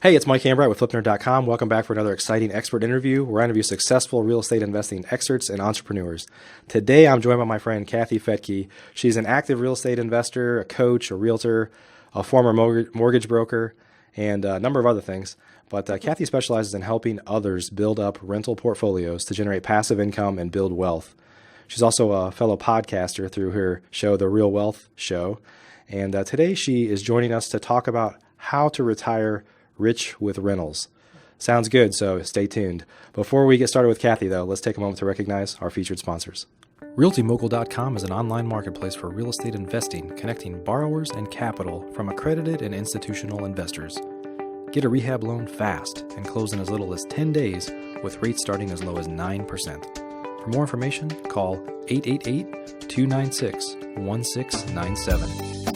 Hey, it's Mike Hambright with FlipNerd.com. Welcome back for another exciting expert interview where I interview successful real estate investing experts and entrepreneurs. Today, I'm joined by my friend Kathy Fettke. She's an active real estate investor, a coach, a realtor, a former mortgage broker, and a number of other things. But Kathy specializes in helping others build up rental portfolios to generate passive income and build wealth. She's also a fellow podcaster through her show, The Real Wealth Show. And today, she is joining us to talk about how to retire rich with rentals. Sounds good, so stay tuned. Before we get started with Kathy, though, let's take a moment to recognize our featured sponsors. RealtyMogul.com is an online marketplace for real estate investing, connecting borrowers and capital from accredited and institutional investors. Get a rehab loan fast and close in as little as 10 days with rates starting as low as 9%. For more information, call 888-296-1697.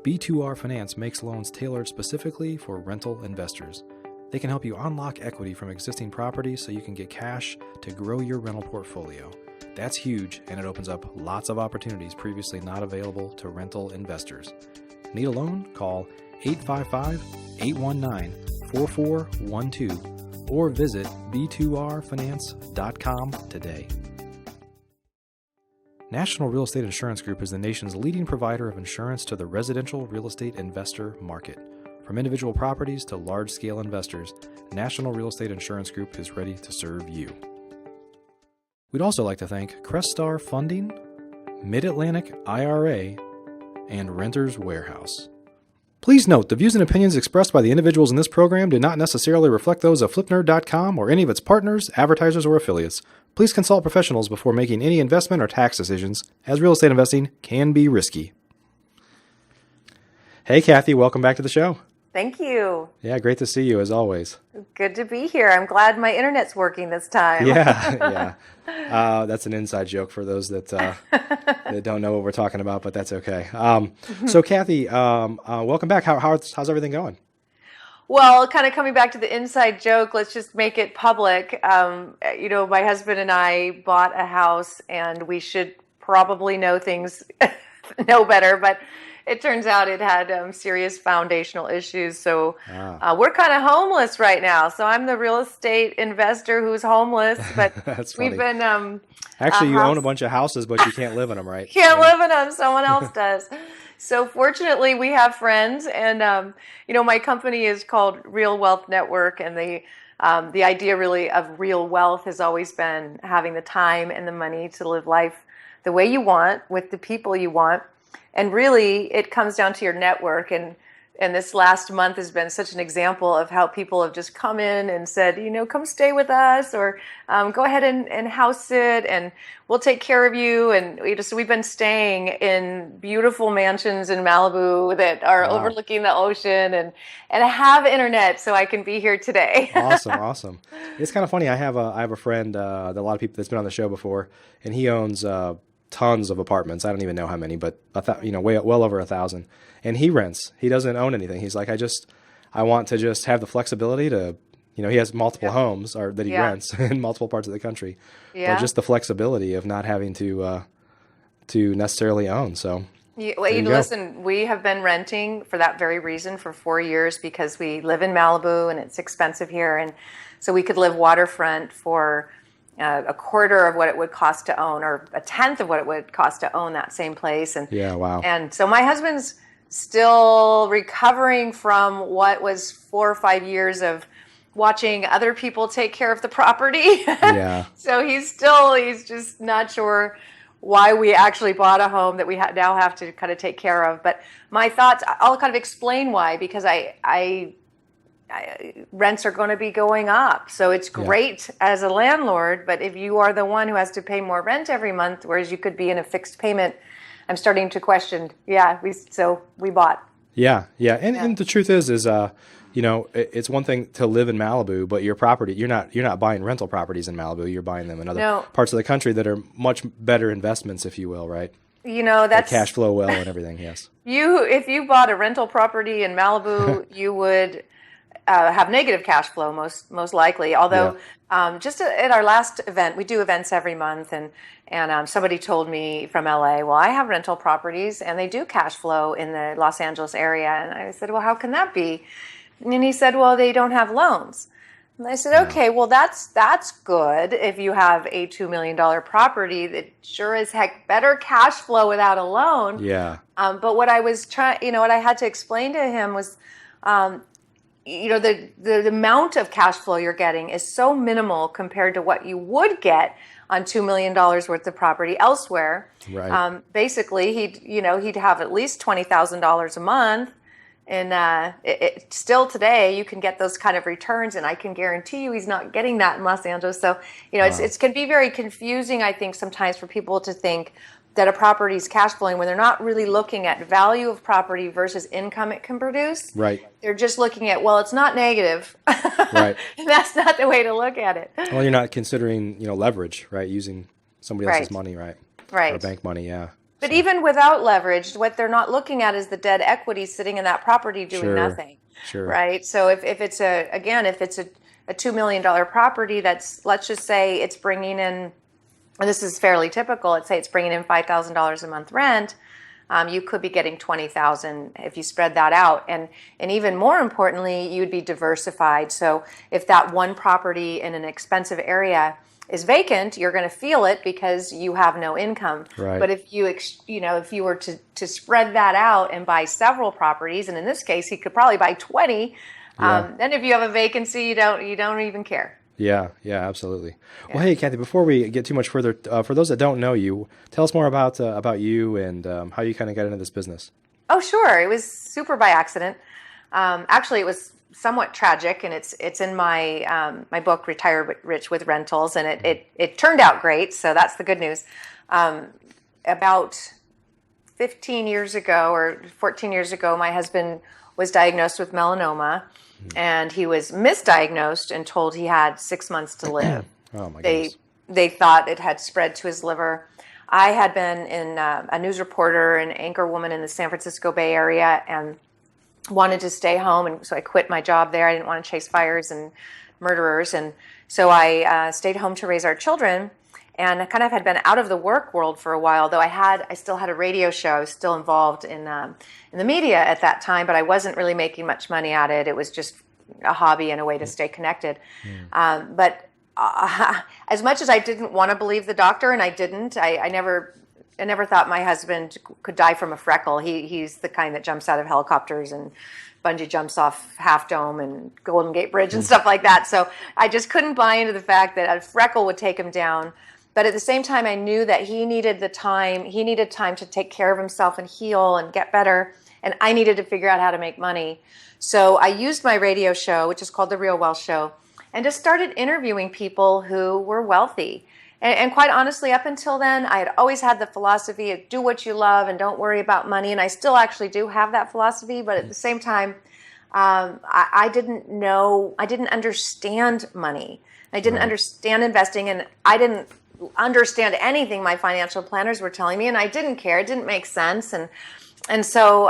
B2R Finance makes loans tailored specifically for rental investors. They can help you unlock equity from existing properties so you can get cash to grow your rental portfolio. That's huge, and it opens up lots of opportunities previously not available to rental investors. Need a loan? Call 855-819-4412 or visit b2rfinance.com today. National Real Estate Insurance Group is the nation's leading provider of insurance to the residential real estate investor market. From individual properties to large-scale investors, National Real Estate Insurance Group is ready to serve you. We'd also like to thank Crestar Funding, Mid-Atlantic IRA, and Renters Warehouse. Please note, the views and opinions expressed by the individuals in this program do not necessarily reflect those of FlipNerd.com or any of its partners, advertisers, or affiliates. Please consult professionals before making any investment or tax decisions, as real estate investing can be risky. Hey, Kathy, welcome back to the show. Thank you. Yeah, great to see you as always. Good to be here. I'm glad my internet's working this time. Yeah. That's an inside joke for those that don't know what we're talking about, but that's okay. So, Kathy, welcome back. How's everything going? Well, kind of coming back to the inside joke, let's just make it public. My husband and I bought a house, and we should probably know better, but it turns out it had serious foundational issues. So we're kind of homeless right now. So I'm the real estate investor who's homeless, but That's funny. We've been actually, you own a bunch of houses, but you can't live in them, right? Can't live in them. Someone else does. So fortunately, we have friends, and my company is called Real Wealth Network, and the idea really of real wealth has always been having the time and the money to live life the way you want with the people you want, and really it comes down to your network. And this last month has been such an example of how people have just come in and said, come stay with us, or go ahead and house sit, and we'll take care of you. And we've been staying in beautiful mansions in Malibu that are overlooking the ocean and have internet, so I can be here today. Awesome. It's kind of funny. I have a friend that a lot of people that's been on the show before, and he owns tons of apartments. I don't even know how many, but well over 1,000. And he rents. He doesn't own anything. He's like, I want to just have the flexibility to, he has multiple homes that he rents in multiple parts of the country. Yeah. But just the flexibility of not having to necessarily own. So listen, we have been renting for that very reason for 4 years, because we live in Malibu and it's expensive here, and so we could live waterfront for a quarter of what it would cost to own, or a tenth of what it would cost to own that same place. And yeah, wow. And so my husband's still recovering from what was 4 or 5 years of watching other people take care of the property. Yeah. So he's just not sure why we actually bought a home that we now have to kind of take care of. But my thoughts, I'll kind of explain why, because rents are going to be going up. So it's great as a landlord, but if you are the one who has to pay more rent every month, whereas you could be in a fixed payment, I'm starting to question. So we bought. Yeah. And the truth is it's one thing to live in Malibu, but your property, you're not buying rental properties in Malibu. You're buying them in other parts of the country that are much better investments, if you will, right? That's like cash flow well and everything. Yes. If you bought a rental property in Malibu, you would have negative cash flow most likely. Although just at our last event, we do events every month, and somebody told me from LA, well, I have rental properties and they do cash flow in the Los Angeles area. And I said, well, how can that be? And he said, well, they don't have loans. And I said, okay, well, that's good if you have a $2 million property that sure as heck better cash flow without a loan. Yeah. But what I was trying, what I had to explain to him was, the amount of cash flow you're getting is so minimal compared to what you would get on $2 million worth of property elsewhere. Right. Basically, he'd have at least $20,000 a month. And still today, you can get those kind of returns, and I can guarantee you he's not getting that in Los Angeles. So, it can be very confusing, I think, sometimes for people to think that a property is cash flowing when they're not really looking at value of property versus income it can produce. Right. They're just looking at, well, it's not negative. Right. And that's not the way to look at it. Well, you're not considering, leverage, right? Using somebody else's money, right? Right. Or bank money, yeah. But even without leverage, what they're not looking at is the dead equity sitting in that property doing nothing. Sure. Right. So if it's a $2 million property that's, let's just say it's bringing in, and this is fairly typical, let's say it's bringing in $5,000 a month rent, you could be getting $20,000 if you spread that out. And even more importantly, you'd be diversified. So if that one property in an expensive area is vacant, you're going to feel it because you have no income. Right. But if you were to spread that out and buy several properties, and in this case, he could probably buy 20. Then if you have a vacancy, you don't even care. Yeah, absolutely. Yeah. Well, hey, Kathy, before we get too much further, for those that don't know you, tell us more about you and how you kind of got into this business. Oh, sure. It was super by accident. Actually, it was somewhat tragic, and it's in my my book, Retire Rich with Rentals, and it turned out great. So that's the good news. About 15 years ago or 14 years ago, my husband was diagnosed with melanoma. And he was misdiagnosed and told he had 6 months to live. Oh my goodness. They thought it had spread to his liver. I had been a news reporter and anchor woman in the San Francisco Bay Area and wanted to stay home. And so I quit my job there. I didn't want to chase fires and murderers. And so I stayed home to raise our children. And I kind of had been out of the work world for a while, though I still had a radio show. I was still involved in the media at that time, but I wasn't really making much money at it. It was just a hobby and a way to stay connected. But as much as I didn't want to believe the doctor, and I didn't, I never thought my husband could die from a freckle. He's the kind that jumps out of helicopters and bungee jumps off Half Dome and Golden Gate Bridge and stuff like that. So I just couldn't buy into the fact that a freckle would take him down. But at the same time, I knew that he needed time to take care of himself and heal and get better. And I needed to figure out how to make money. So I used my radio show, which is called The Real Wealth Show, and just started interviewing people who were wealthy. And quite honestly, up until then, I had always had the philosophy of do what you love and don't worry about money. And I still actually do have that philosophy. But at the same time, I didn't understand money. I didn't understand investing, and I didn't understand anything my financial planners were telling me, and I didn't care. It didn't make sense. And so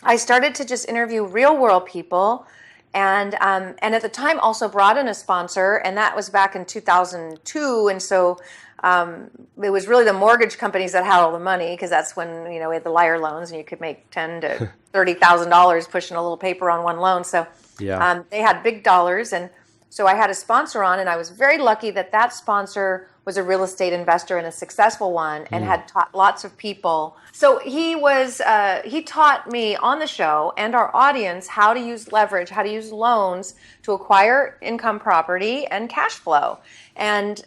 I started to just interview real world people, and at the time also brought in a sponsor, and that was back in 2002. And so it was really the mortgage companies that had all the money, because that's when we had the liar loans, and you could make $10,000 to $30,000 pushing a little paper on one loan. So they had big dollars, and so I had a sponsor on, and I was very lucky that sponsor was a real estate investor and a successful one, and had taught lots of people. So he taught me on the show and our audience how to use leverage, how to use loans to acquire income property and cash flow. And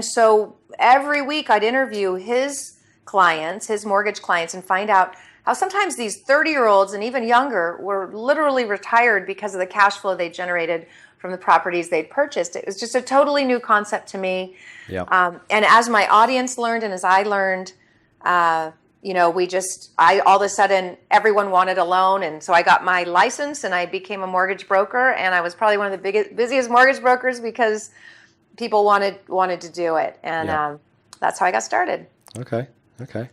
so every week I'd interview his clients, his mortgage clients, and find out how sometimes these 30-year-olds and even younger were literally retired because of the cash flow they generated from the properties they'd purchased. It was just a totally new concept to me. And as my audience learned and as I learned, all of a sudden everyone wanted a loan. And so I got my license and I became a mortgage broker. And I was probably one of the busiest mortgage brokers because people wanted to do it. And that's how I got started. Okay.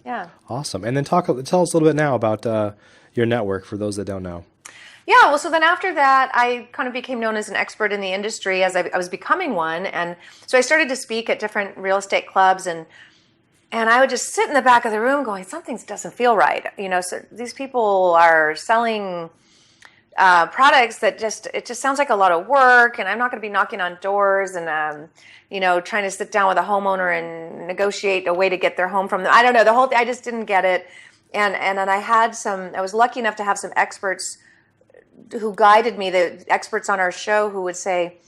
Yeah. Awesome. And then tell us a little bit now about your network for those that don't know. Yeah, well, so then after that, I kind of became known as an expert in the industry as I was becoming one. And so I started to speak at different real estate clubs, and I would just sit in the back of the room going, something doesn't feel right. So these people are selling products that it just sounds like a lot of work, and I'm not going to be knocking on doors and, trying to sit down with a homeowner and negotiate a way to get their home from them. I don't know, the whole thing, I just didn't get it. And then I was lucky enough to have some experts who guided me, the experts on our show who would say,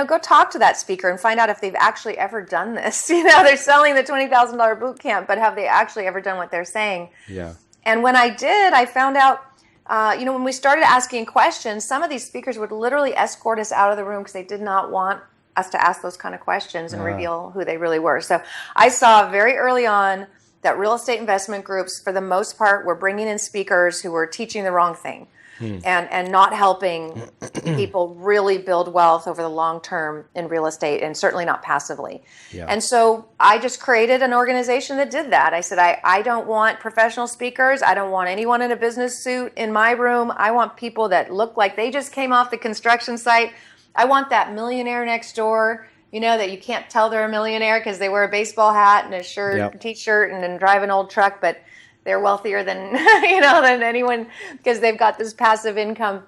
go talk to that speaker and find out if they've actually ever done this. They're selling the $20,000 boot camp, but have they actually ever done what they're saying? Yeah. And when I did, I found out, when we started asking questions, some of these speakers would literally escort us out of the room because they did not want us to ask those kind of questions and reveal who they really were. So I saw very early on that real estate investment groups, for the most part, were bringing in speakers who were teaching the wrong thing. And not helping people really build wealth over the long term in real estate, and certainly not passively. Yeah. And so I just created an organization that did that. I said, I don't want professional speakers. I don't want anyone in a business suit in my room. I want people that look like they just came off the construction site. I want that millionaire next door, that you can't tell they're a millionaire because they wear a baseball hat and a shirt, Yep. T-shirt, and then drive an old truck, but they're wealthier than than anyone because they've got this passive income.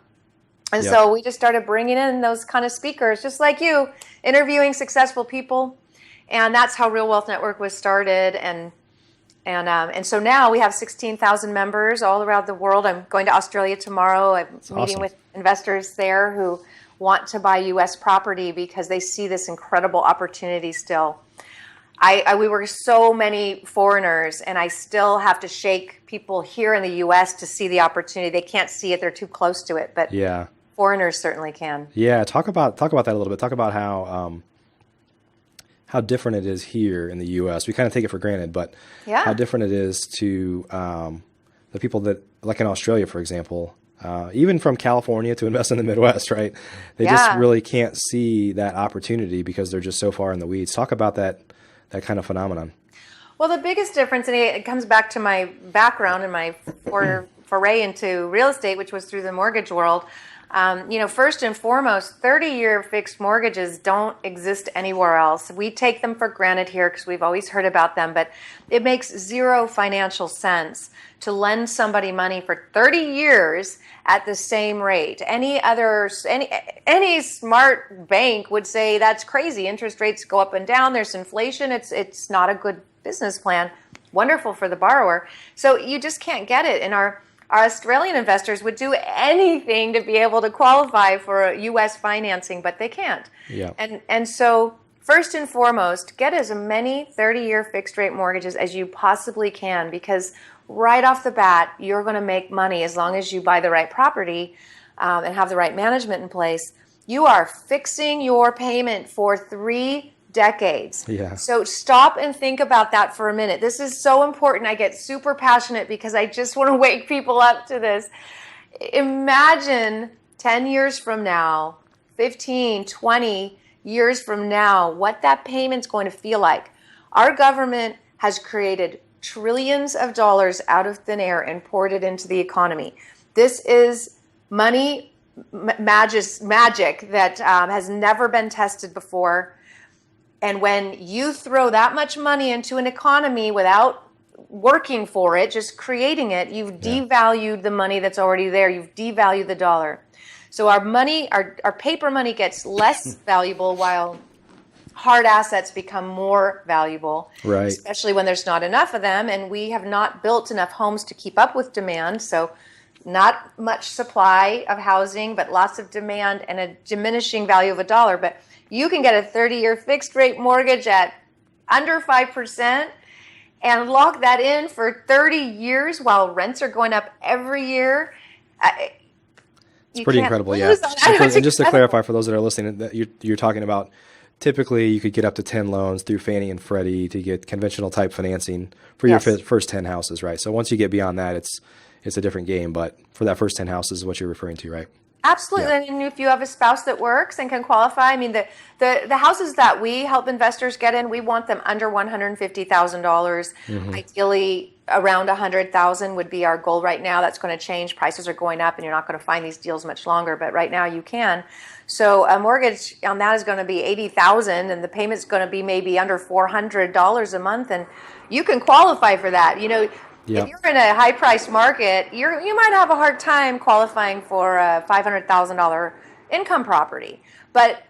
And so we just started bringing in those kind of speakers, just like you, interviewing successful people, and that's how Real Wealth Network was started. And so now we have 16,000 members all around the world. I'm going to Australia tomorrow. I'm meeting with investors there who want to buy U.S. property because they see this incredible opportunity still. We were so many foreigners, and I still have to shake people here in the U.S. to see the opportunity. They can't see it; they're too close to it. But foreigners certainly can. Yeah, talk about that a little bit. Talk about how different it is here in the U.S. We kind of take it for granted, but how different it is to the people that, like in Australia, for example, even from California to invest in the Midwest, right? They just really can't see that opportunity because they're just so far in the weeds. Talk about that kind of phenomenon. Well, the biggest difference, and it comes back to my background and my foray into real estate, which was through the mortgage world. First and foremost, 30-year fixed mortgages don't exist anywhere else. We take them for granted here because we've always heard about them, but it makes zero financial sense to lend somebody money for 30 years at the same rate. Any smart bank would say that's crazy. Interest rates go up and down. There's inflation. It's not a good business plan. Wonderful for the borrower. So you just can't get it. And our Australian investors would do anything to be able to qualify for U.S. financing, but they can't. Yeah. And so first and foremost, get as many 30-year fixed rate mortgages as you possibly can, because right off the bat, you're going to make money as long as you buy the right property and have the right management in place. You are fixing your payment for 3 decades. Yeah. So stop and think about that for a minute. This is so important. I get super passionate because I just want to wake people up to this. Imagine 10 years from now, 15, 20 years from now, what that payment's going to feel like. Our government has created trillions of dollars out of thin air and poured it into the economy. This is money magic that has never been tested before. And when you throw that much money into an economy without working for it, just creating it, you've devalued the money that's already there. You've devalued the dollar. So our money, our paper money gets less valuable while hard assets become more valuable, right? Especially when there's not enough of them. And we have not built enough homes to keep up with demand. So not much supply of housing, but lots of demand and a diminishing value of a dollar. But you can get a 30-year fixed rate mortgage at under 5% and lock that in for 30 years while rents are going up every year. It's pretty incredible, yeah. And just to clarify for those that are listening, that you're talking about, typically you could get up to 10 loans through Fannie and Freddie to get conventional type financing for your first 10 houses, right? So once you get beyond that, it's a different game. But for that first 10 houses is what you're referring to, right? Absolutely. Yeah. And if you have a spouse that works and can qualify, I mean, the houses that we help investors get in, we want them under $150,000. Ideally, around 100,000 would be our goal right now. That's going to change. Prices are going up, and you're not going to find these deals much longer. But right now, you can. So a mortgage on that is going to be 80,000, and the payment's going to be maybe under $400 a month, and you can qualify for that. You know, if Yep. you're in a high-priced market, you might have a hard time qualifying for a $500,000 income property,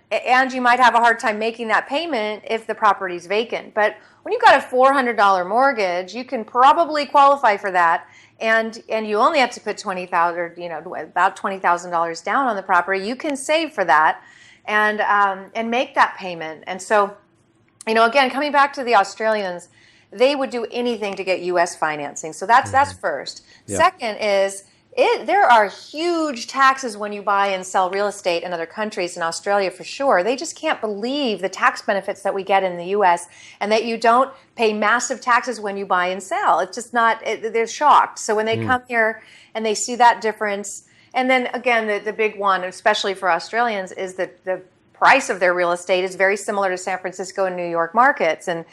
and you might have a hard time making that payment if the property's vacant. But when you've got a $400 mortgage, you can probably qualify for that, and you only have to put about $20,000 down on the property. You can save for that, and make that payment. And so, again, coming back to the Australians, they would do anything to get U.S. financing. So that's first. Yeah. Second is there are huge taxes when you buy and sell real estate in other countries, in Australia for sure. They just can't believe the tax benefits that we get in the U.S. and that you don't pay massive taxes when you buy and sell. It's just not, they're shocked. So when they come here and they see that difference, and then again, the big one, especially for Australians, is that the price of their real estate is very similar to San Francisco and New York markets. And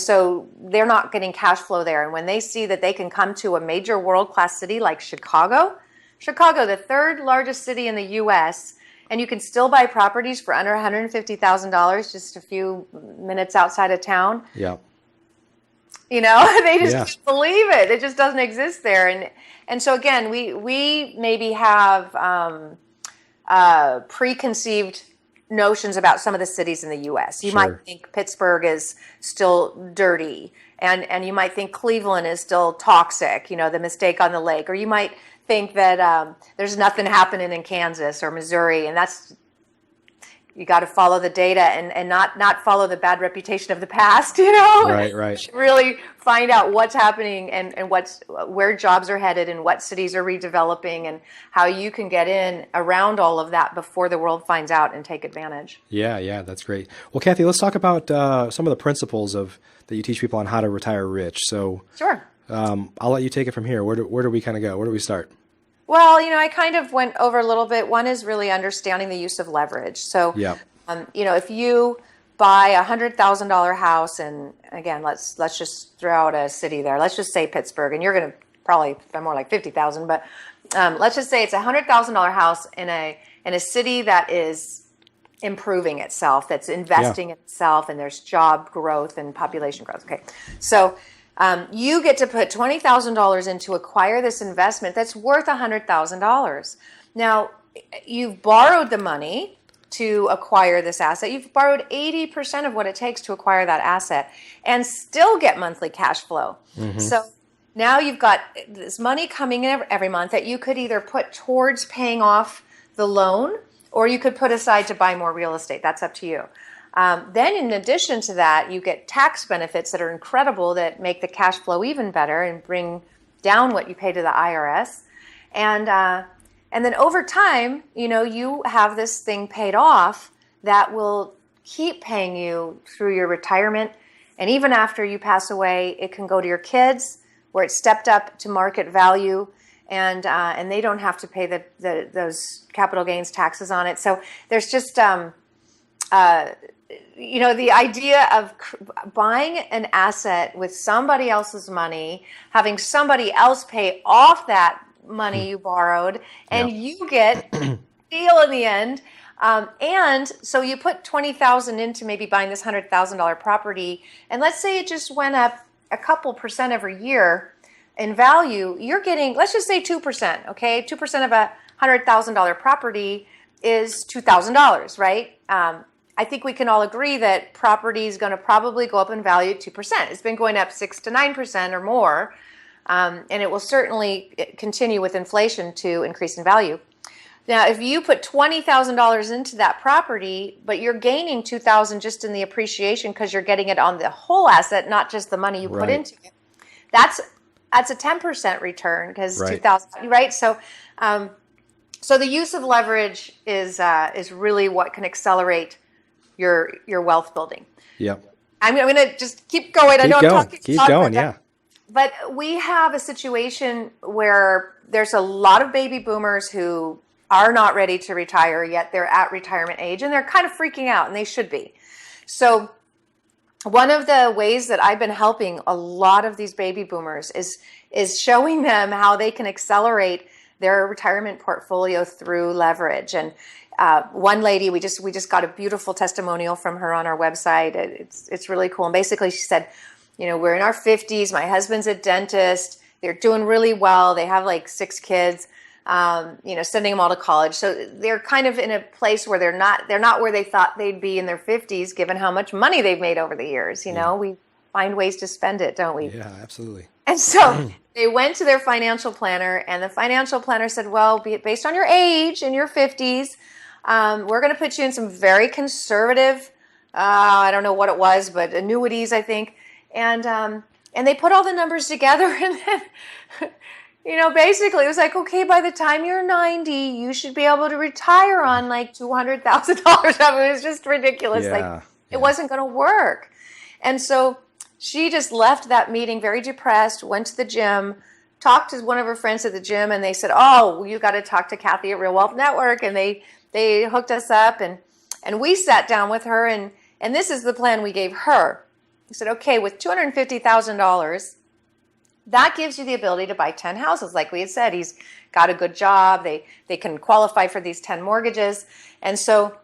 so they're not getting cash flow there. And when they see that they can come to a major world-class city like Chicago, the third largest city in the U.S., and you can still buy properties for under $150,000 just a few minutes outside of town. Yeah. They just can't believe it. It just doesn't exist there. And so again, we maybe have preconceived notions about some of the cities in the U.S. You might think Pittsburgh is still dirty, and you might think Cleveland is still toxic, the mistake on the lake, or you might think that there's nothing happening in Kansas or Missouri, and you got to follow the data and not follow the bad reputation of the past, Right. Really find out what's happening and where jobs are headed and what cities are redeveloping and how you can get in around all of that before the world finds out and take advantage. Yeah, that's great. Well, Kathy, let's talk about some of the principles that you teach people on how to retire rich. So Sure. I'll let you take it from here. Where do we kind of go? Where do we start? Well, I kind of went over a little bit. One is really understanding the use of leverage. So, if you buy a $100,000 house, and again, let's just throw out a city there. Let's just say Pittsburgh, and you're going to probably spend more like 50,000, but let's just say it's a $100,000 house in a city that is improving itself, that's investing in itself, and there's job growth and population growth. Okay, so. You get to put $20,000 in to acquire this investment that's worth $100,000. Now, you've borrowed the money to acquire this asset. You've borrowed 80% of what it takes to acquire that asset and still get monthly cash flow. So now you've got this money coming in every month that you could either put towards paying off the loan, or you could put aside to buy more real estate. That's up to you. Then in addition to that, you get tax benefits that are incredible that make the cash flow even better and bring down what you pay to the IRS. And then over time, you have this thing paid off that will keep paying you through your retirement. And even after you pass away, it can go to your kids where it's stepped up to market value. And they don't have to pay those capital gains taxes on it. So there's just the idea of buying an asset with somebody else's money, having somebody else pay off that money you borrowed, and you get a deal in the end. And so you put $20,000 into maybe buying this $100,000 property, and let's say it just went up a couple percent every year in value. You're getting, let's just say 2%. Okay, 2% of a $100,000 property is $2,000, right? I think we can all agree that property is going to probably go up in value 2%. It's been going up 6 to 9% or more, and it will certainly continue with inflation to increase in value. Now, if you put $20,000 into that property, but you're gaining $2,000 just in the appreciation because you're getting it on the whole asset, not just the money you put into it, that's a 10% return because $2,000, right? So the use of leverage is really what can accelerate your wealth building. Yep. I'm going to just keep going. I know I'm talking. Keep going, yeah. But we have a situation where there's a lot of baby boomers who are not ready to retire yet. They're at retirement age and they're kind of freaking out, and they should be. So one of the ways that I've been helping a lot of these baby boomers is showing them how they can accelerate their retirement portfolio through leverage. And one lady, we just got a beautiful testimonial from her on our website. It's really cool. And basically she said, we're in our 50s. My husband's a dentist. They're doing really well. They have like 6 kids, sending them all to college. So they're kind of in a place where they're not where they thought they'd be in their 50s, given how much money they've made over the years. We find ways to spend it, don't we? Yeah, absolutely. And so they went to their financial planner, and the financial planner said, well, based on your age in your 50s, we're going to put you in some very conservative, I don't know what it was, but annuities, I think. And they put all the numbers together, and then, basically it was like, okay, by the time you're 90, you should be able to retire on like $200,000. I mean, it was just ridiculous. It wasn't going to work. And so she just left that meeting very depressed, went to the gym, talked to one of her friends at the gym, and they said, oh, you got to talk to Kathy at Real Wealth Network. And they hooked us up, and we sat down with her, and this is the plan we gave her. We said, okay, with $250,000, that gives you the ability to buy 10 houses. Like we had said, he's got a good job. They can qualify for these 10 mortgages. And so,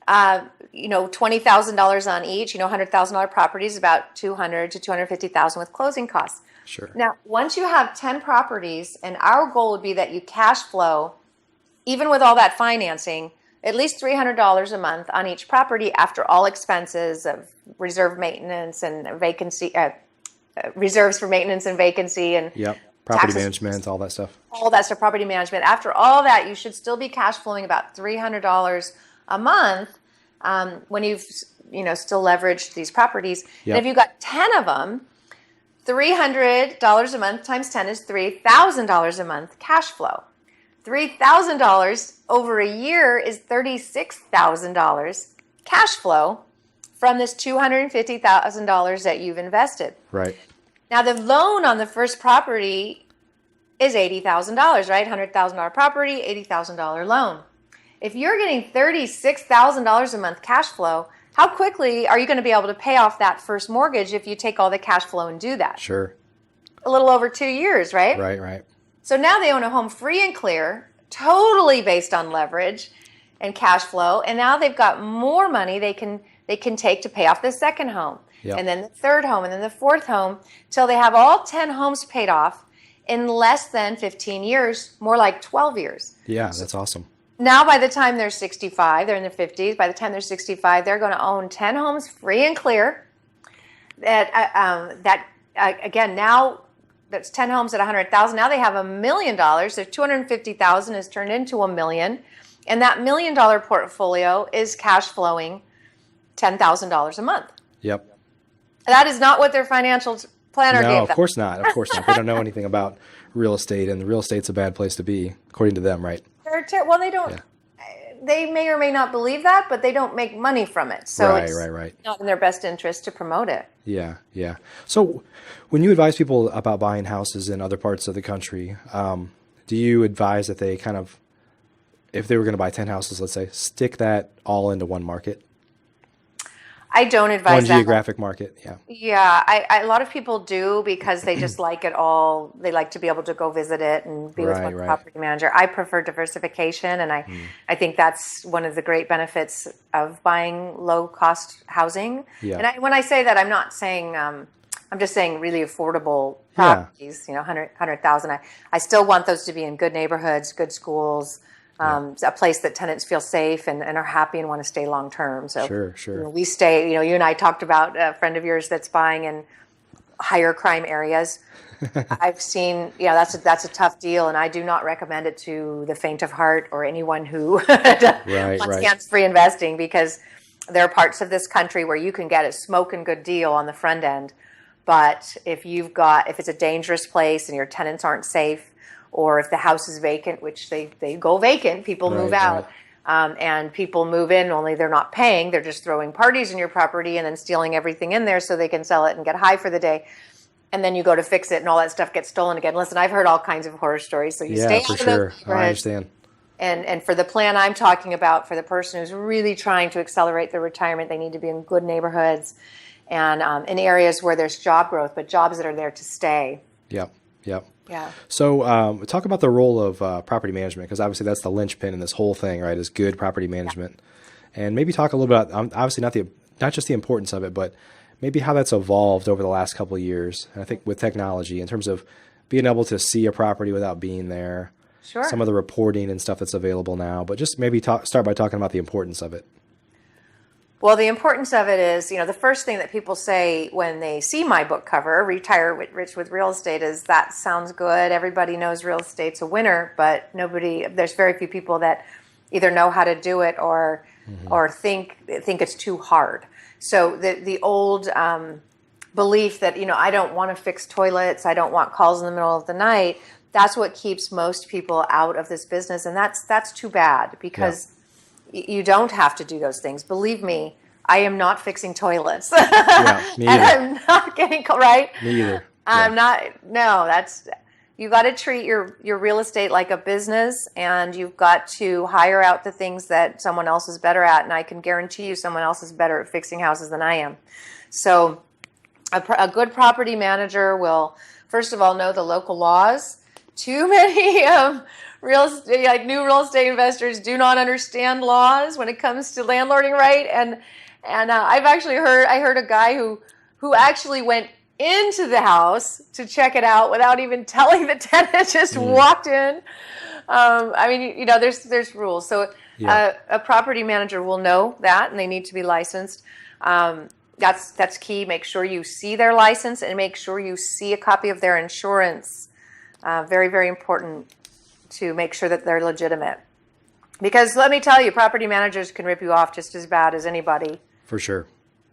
$20,000 on each, $100,000 properties, about $200,000 to $250,000 with closing costs. Sure. Now, once you have 10 properties, and our goal would be that you cash flow, even with all that financing, at least $300 a month on each property after all expenses of reserve maintenance and vacancy, reserves for maintenance and vacancy, and property management, all that stuff. All that stuff, property management. After all that, you should still be cash flowing about $300 a month when you've still leveraged these properties. Yep. And if you've got 10 of them, $300 a month times 10 is $3,000 a month cash flow. $3,000 over a year is $36,000 cash flow from this $250,000 that you've invested. Right. Now, the loan on the first property is $80,000, right? $100,000 property, $80,000 loan. If you're getting $36,000 a month cash flow, how quickly are you going to be able to pay off that first mortgage if you take all the cash flow and do that? Sure. A little over 2 years, right? Right. So now they own a home free and clear, totally based on leverage and cash flow. And now they've got more money they can take to pay off the second home, and then the third home, and then the fourth home, till they have all 10 homes paid off in less than 15 years, more like 12 years. Yeah, that's awesome. Now, by the time they're 65, they're in their 50s. By the time they're 65, they're going to own 10 homes free and clear. Again, now that's 10 homes at $100,000. Now they have $1 million. So $250,000 is turned into $1 million, and that $1 million portfolio is cash flowing $10,000 a month. Yep. That is not what their financial planner gave them. No, of course not. Of course not. They don't know anything about real estate, and real estate's a bad place to be, according to them, right? Well, they don't. Yeah. They may or may not believe that, but they don't make money from it. So right. It's not in their best interest to promote it. Yeah. So when you advise people about buying houses in other parts of the country, do you advise that they kind of, if they were going to buy 10 houses, let's say, stick that all into one market? I don't advise that. One geographic market, yeah. Yeah, a lot of people do because they just like it all. They like to be able to go visit it and be with one property manager. I prefer diversification, and I think that's one of the great benefits of buying low-cost housing. Yeah. And when I say that, I'm not saying, I'm just saying really affordable properties, $100,000. I still want those to be in good neighborhoods, good schools, a place that tenants feel safe and are happy and want to stay long term. So sure. We stay, you and I talked about a friend of yours that's buying in higher crime areas. I've seen, that's a tough deal, and I do not recommend it to the faint of heart or anyone who wants hands-free investing, because there are parts of this country where you can get a smoking good deal on the front end. But if it's a dangerous place and your tenants aren't safe, or if the house is vacant, which they go vacant, people move out, and people move in, only they're not paying. They're just throwing parties in your property and then stealing everything in there so they can sell it and get high for the day. And then you go to fix it and all that stuff gets stolen again. Listen, I've heard all kinds of horror stories. So you stay out of those neighborhoods. I understand. And for the plan I'm talking about, for the person who's really trying to accelerate their retirement, they need to be in good neighborhoods and in areas where there's job growth, but jobs that are there to stay. Yep. Yep. Yeah. So talk about the role of property management, because obviously that's the linchpin in this whole thing, right? Is good property management, and maybe talk a little bit about obviously not just the importance of it, but maybe how that's evolved over the last couple of years. And I think with technology, in terms of being able to see a property without being there, Sure. some of the reporting and stuff that's available now, but just maybe start by talking about the importance of it. Well, the importance of it is, the first thing that people say when they see my book cover, Retire Rich with Real Estate, is that sounds good. Everybody knows real estate's a winner, but there's very few people that either know how to do it or think it's too hard. So the old belief that, I don't want to fix toilets, I don't want calls in the middle of the night, that's what keeps most people out of this business. And that's too bad, because you don't have to do those things. Believe me, I am not fixing toilets. Yeah, me and either. I'm not getting, right? Me either. I'm not, no, you got to treat your real estate like a business, and you've got to hire out the things that someone else is better at. And I can guarantee you someone else is better at fixing houses than I am. So a good property manager will, first of all, know the local laws. Too many real estate, new real estate investors do not understand laws when it comes to landlording, right? And I've actually heard a guy who actually went into the house to check it out without even telling the tenant, just walked in. There's rules. So a property manager will know that, and they need to be licensed. That's key. Make sure you see their license, and make sure you see a copy of their insurance. Very, very important to make sure that they're legitimate. Because let me tell you, property managers can rip you off just as bad as anybody. For sure.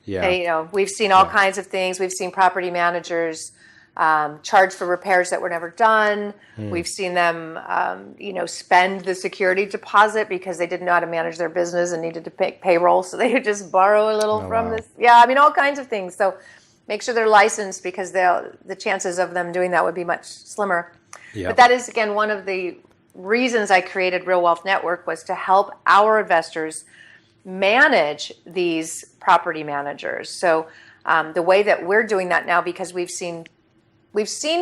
Yeah. And, we've seen all kinds of things. We've seen property managers charge for repairs that were never done. We've seen them, spend the security deposit because they didn't know how to manage their business and needed to pay payroll. So they would just borrow a little from this. Yeah, all kinds of things. So make sure they're licensed, because the chances of them doing that would be much slimmer. Yep. But that is, again, one of the reasons I created Real Wealth Network, was to help our investors manage these property managers. So the way that we're doing that now, because we've seen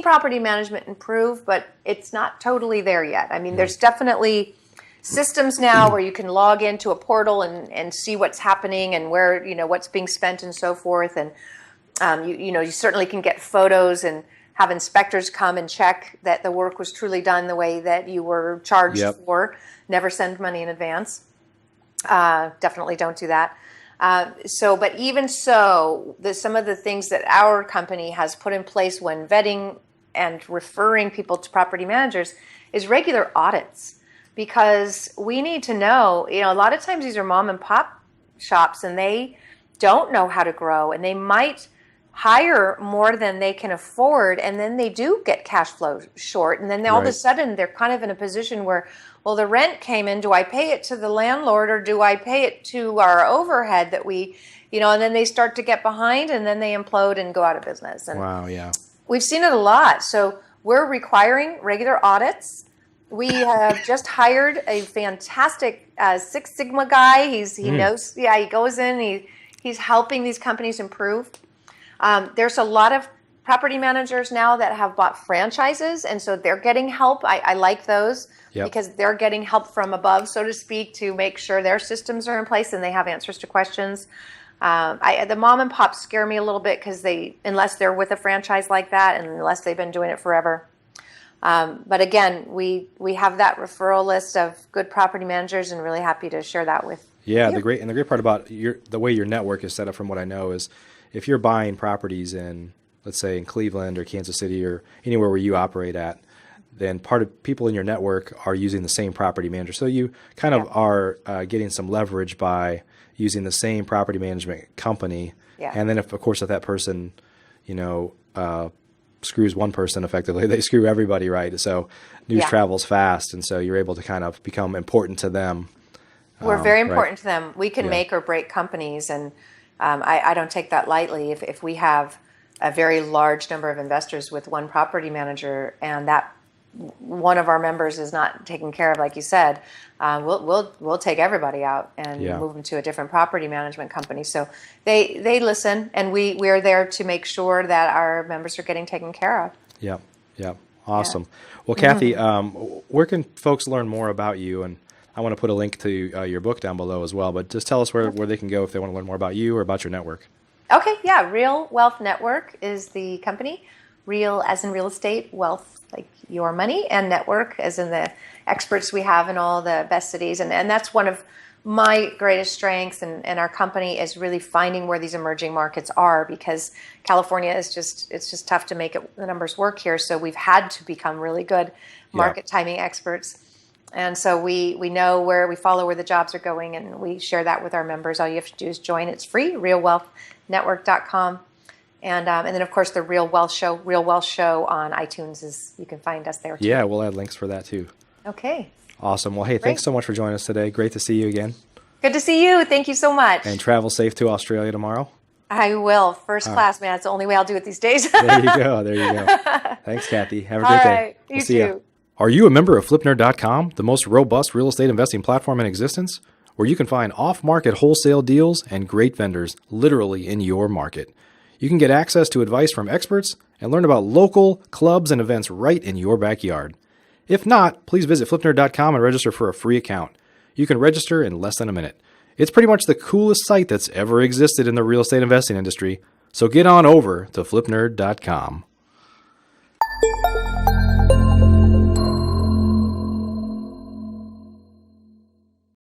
property management improve, but it's not totally there yet. There's definitely systems now where you can log into a portal and see what's happening and where, what's being spent and so forth. And you certainly can get photos and have inspectors come and check that the work was truly done the way that you were charged for. Never send money in advance. Definitely don't do that. But even so, some of the things that our company has put in place when vetting and referring people to property managers is regular audits, because we need to know, a lot of times these are mom and pop shops, and they don't know how to grow, and they might hire more than they can afford, and then they do get cash flow short, and then all of a sudden they're kind of in a position where, well, the rent came in, do I pay it to the landlord or do I pay it to our overhead that we, and then they start to get behind, and then they implode and go out of business. And we've seen it a lot. So we're requiring regular audits. We have just hired a fantastic Six Sigma guy. He knows, he goes in, he's helping these companies improve. There's a lot of property managers now that have bought franchises, and so they're getting help. I like those because they're getting help from above, so to speak, to make sure their systems are in place and they have answers to questions. The mom and pops scare me a little bit, because unless they're with a franchise like that, and unless they've been doing it forever. But again, we have that referral list of good property managers, and really happy to share that with you. The great part about the way your network is set up, from what I know, is if you're buying properties in, let's say, in Cleveland or Kansas City or anywhere where you operate at, then part of people in your network are using the same property manager. So you kind of are getting some leverage by using the same property management company. And then if that person, screws one person effectively, they screw everybody, right? So news travels fast, and so you're able to kind of become important to them. We're very important to them. We can make or break companies, and I don't take that lightly. If we have a very large number of investors with one property manager, and that one of our members is not taken care of, like you said, we'll take everybody out and move them to a different property management company. So they listen, and we're there to make sure that our members are getting taken care of. Yep. Yep. Awesome. Well, Kathy, where can folks learn more about you? And I want to put a link to your book down below as well, but just tell us where they can go if they want to learn more about you or about your network. Okay, yeah. Real Wealth Network is the company. Real as in real estate, wealth like your money, and network as in the experts we have in all the best cities. And that's one of my greatest strengths, and our company is really finding where these emerging markets are, because California is just tough to make the numbers work here. So we've had to become really good market timing experts. And so we know where, we follow where the jobs are going, and we share that with our members. All you have to do is join. It's free, realwealthnetwork.com. And then, of course, the Real Wealth Show on iTunes you can find us there too. Yeah, we'll add links for that too. Okay. Awesome. Well, hey, thanks so much for joining us today. Great to see you again. Good to see you. Thank you so much. And travel safe to Australia tomorrow. I will. First class, man. It's the only way I'll do it these days. There you go. There you go. Thanks, Kathy. Have a great day. Right. You see too. Ya. Are you a member of FlipNerd.com, the most robust real estate investing platform in existence, where you can find off-market wholesale deals and great vendors literally in your market? You can get access to advice from experts and learn about local clubs and events right in your backyard. If not, please visit FlipNerd.com and register for a free account. You can register in less than a minute. It's pretty much the coolest site that's ever existed in the real estate investing industry, so get on over to FlipNerd.com.